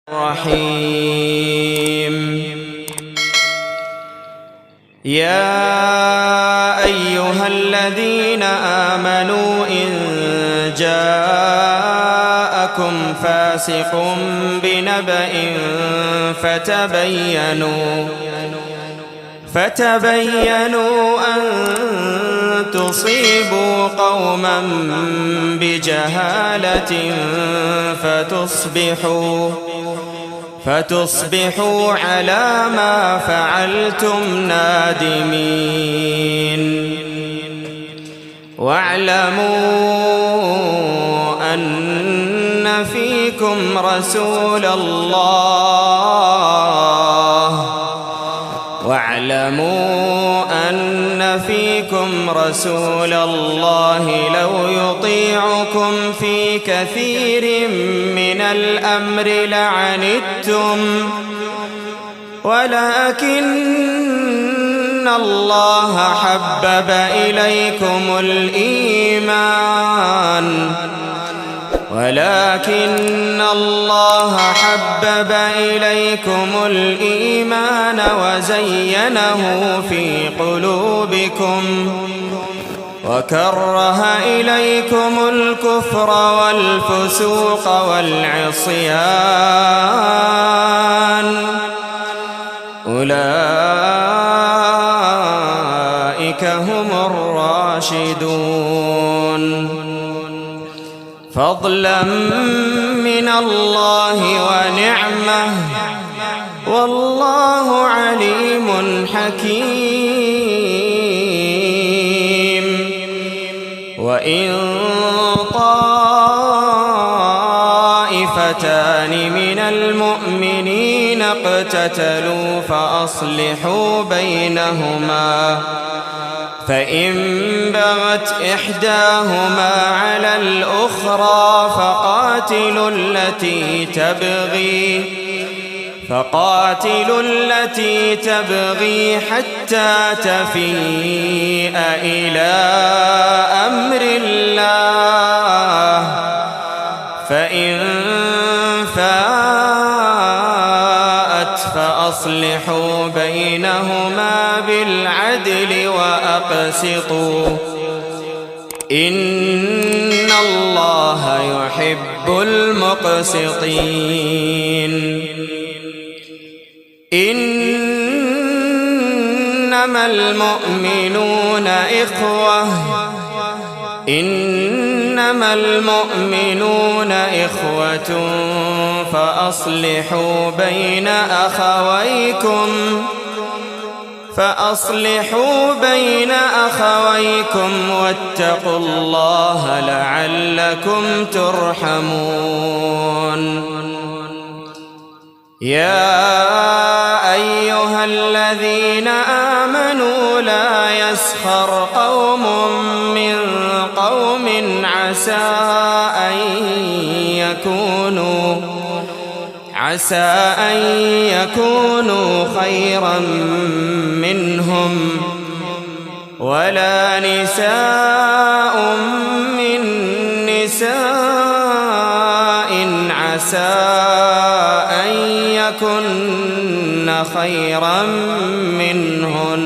الرحيم. يا أيها الذين آمنوا إن جاءكم فاسق بنبأ فتبينوا أن تصيبوا قوما بجهالة فتصبحوا على ما فعلتم نادمين. واعلموا أن فيكم رسول الله لو يطيعكم في كثير من الأمر لعنتم ولكن الله حبب إليكم الإيمان وزينه في قلوبكم وكره إليكم الكفر والفسوق والعصيان أولئك هم الراشدون فضلا من الله ونعمة والله عليم حكيم. وإن طائفتان من المؤمنين اقتتلوا فأصلحوا بينهما فإن بغت إحداهما على الأخرى فقاتلوا التي تبغي حتى تفيء إلى أمر الله فإن فاءت فأصلحوا بينهما بالعدل وأقسطوا إن الله يحب المقسطين. إنما المؤمنون إخوة فأصلحوا بين أخويكم واتقوا الله لعلكم ترحمون. يا أيها الذين آمنوا لا يسخر قوم من قوم عسى أن يكونوا خيرا منهم ولا نساء من نساء عسى أن يكن خيرا منهن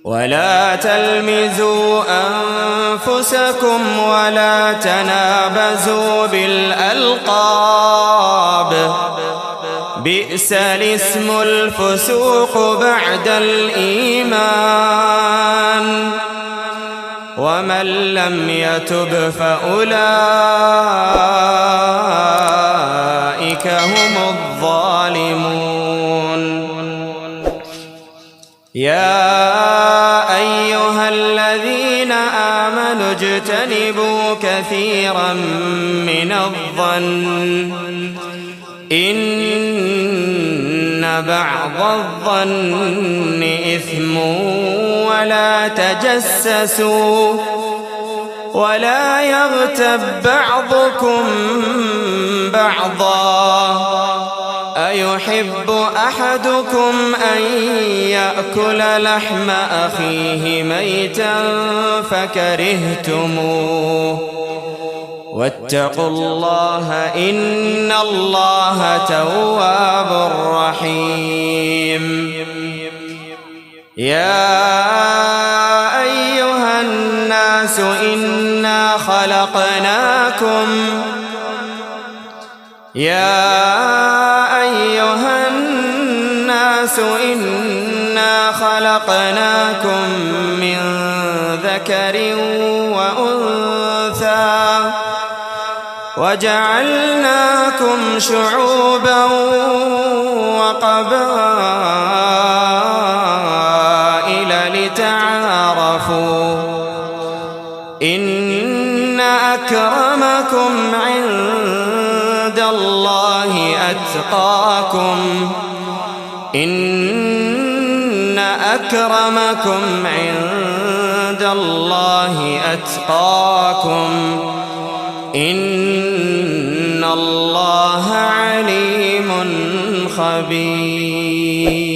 ولا تلمزوا أنفسكم ولا تنابزوا بالألقاب بئس الاسم الفسوق بعد الإيمان ومن لم يتب فأولئك هم الظالمون. يا أيها الذين آمنوا اجتنبوا كثيرا من الظن إن بعض الظن إثم ولا تجسسوا ولا يغتب بعضكم بعضا أيحب أحدكم أن يأكل لحم أخيه ميتا فكرهتموه واتقوا الله إن الله تواب رحيم. يا أيها الناس إنا خلقناكم من ذكر وأنثى وجعلناكم شعوبا وقبائل لتعارفوا إن أكرمكم عند الله أتقاكم إن أكرمكم عند الله أتقاكم إن الله عليم خبير.